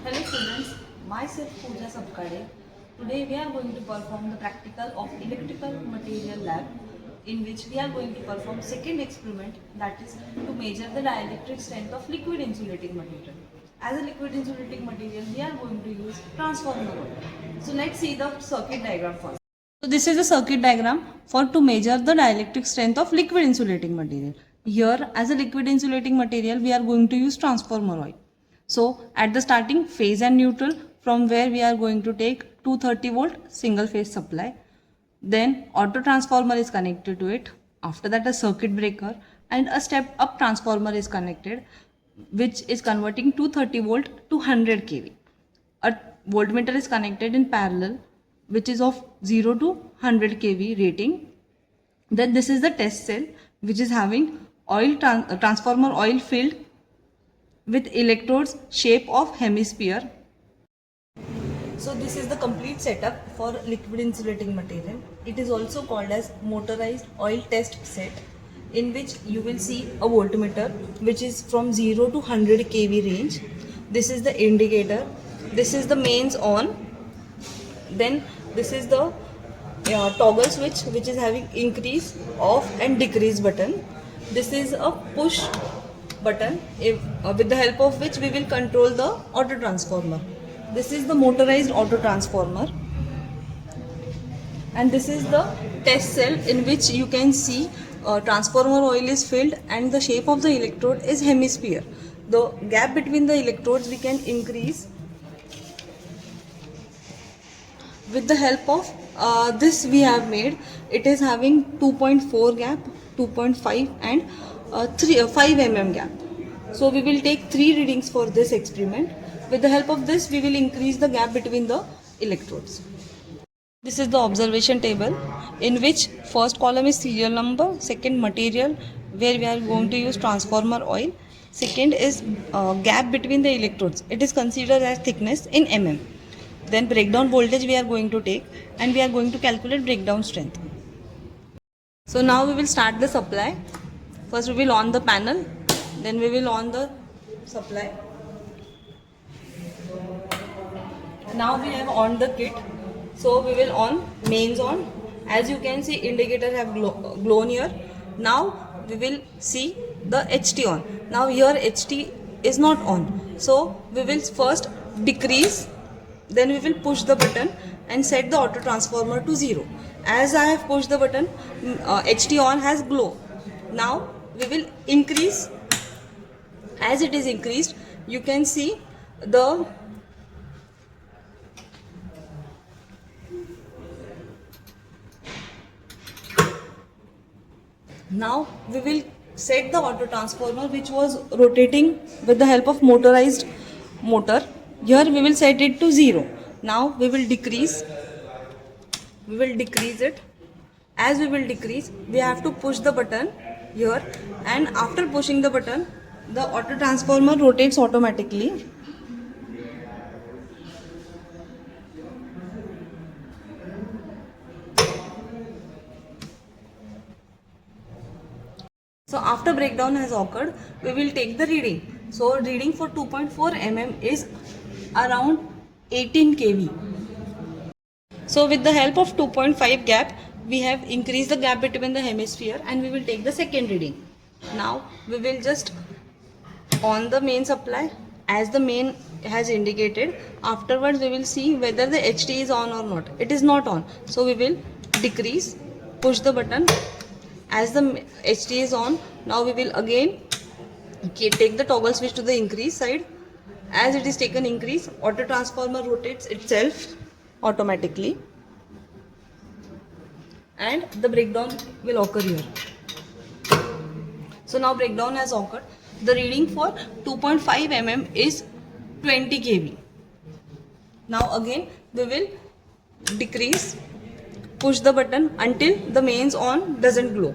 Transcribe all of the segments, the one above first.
Hello students, myself Pooja Sapkade. Today we are going to perform the practical of electrical material lab, in which we are going to perform second experiment, that is to measure the dielectric strength of liquid insulating material. As a liquid insulating material we are going to use transformer oil. So let's see the circuit diagram first. So this is a circuit diagram for to measure the dielectric strength of liquid insulating material. Here as a liquid insulating material we are going to use transformer oil. So at the starting, phase and neutral, from where we are going to take 230 volt single phase supply. Then auto transformer is connected to it. After that a circuit breaker and a step up transformer is connected, which is converting 230 volt to 100 kV. A voltmeter is connected in parallel, which is of 0 to 100 kV rating. Then this is the test cell, which is having transformer oil filled with electrodes shape of hemisphere. So this is the complete setup for liquid insulating material. It is also called as motorized oil test set, in which you will see a voltmeter which is from 0 to 100 kV range. This is the indicator. This is the mains on. Then this is the toggle switch, which is having increase, off and decrease button. This is a push button with the help of which we will control the auto transformer. This is the motorized auto transformer, and this is the test cell in which you can see transformer oil is filled and the shape of the electrode is hemisphere. The gap between the electrodes we can increase with the help of this we have made. It is having 2.4 gap, 2.5 and 5 mm gap. So we will take 3 readings for this experiment. With the help of this we will increase the gap between the electrodes. This is the observation table, in which first column is serial number, second material where we are going to use transformer oil, second is gap between the electrodes. It is considered as thickness in mm. Then breakdown voltage we are going to take, and we are going to calculate breakdown strength. So now we will start the supply. First we will on the panel, then we will on the supply. Now we have on the kit, so we will on mains on. As you can see, indicator have blown here. Now we will see the HT on. Now here HT is not on, so we will first decrease, then we will push the button and set the auto transformer to 0. As I have pushed the button, HT on has glow. Now we will increase. As it is increased, you can see the now we will set the auto transformer, which was rotating with the help of motorized motor. Here we will set it to 0. Now we will decrease. We will decrease it. As we will decrease, we have to push the button here, and after pushing the button, the auto transformer rotates automatically. So after breakdown has occurred, we will take the reading. So reading for 2.4 mm is around 18 kV. So with the help of 2.5 gap, we have increased the gap between the hemisphere, and we will take the second reading. Now we will just on the main supply, as the main has indicated. Afterwards we will see whether the HT is on or not. It is not on, so we will decrease, push the button. As the HT is on, now we will again take the toggle switch to the increase side. As it is taken increase, auto transformer rotates itself automatically, and the breakdown will occur here. So now breakdown has occurred. The reading for 2.5 mm is 20 kV. Now again we will decrease, push the button until the mains on doesn't glow.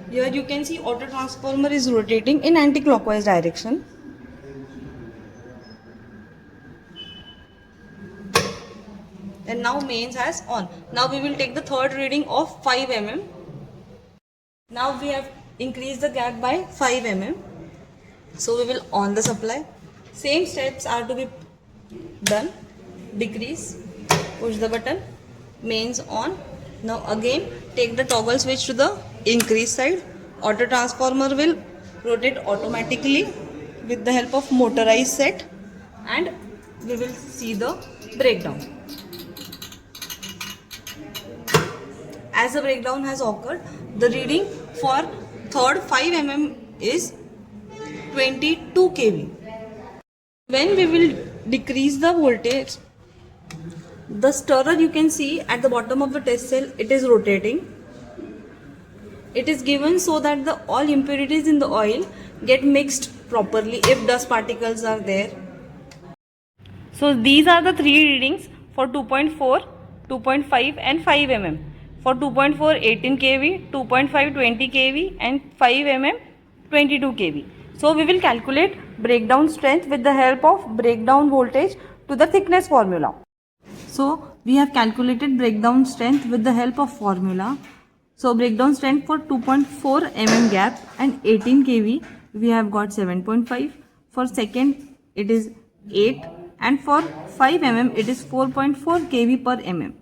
Here you can see auto transformer is rotating in anti-clockwise direction. And now mains has on. Now we will take the third reading of 5 mm. Now we have increased the gap by 5 mm. So we will on the supply. Same steps are to be Done. Decrease. Push the button. Mains on. Now again take the toggle switch to the increase side. Auto transformer will rotate automatically with the help of motorized set, and we will see the breakdown. As the breakdown has occurred, the reading for third 5 mm is 22 kV. When we will decrease the voltage, the stirrer you can see at the bottom of the test cell, it is rotating. It is given so that the all impurities in the oil get mixed properly if dust particles are there. So these are the three readings for 2.4, 2.5 and 5 mm. For 2.4 18 kV, 2.5 20 kV and 5 mm 22 kV. So we will calculate breakdown strength with the help of breakdown voltage to the thickness formula. So we have calculated breakdown strength with the help of formula. So breakdown strength for 2.4 mm gap and 18 kV we have got 7.5. For second it is 8, and for 5 mm it is 4.4 kV per mm.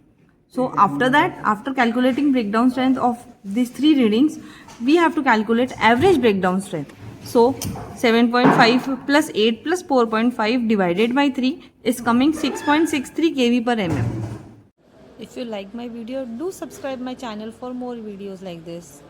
So after that, after calculating breakdown strength of these three readings, we have to calculate average breakdown strength. So 7.5 plus 8 plus 4.5 divided by 3 is coming 6.63 kV per mm. If you like my video, do subscribe my channel for more videos like this.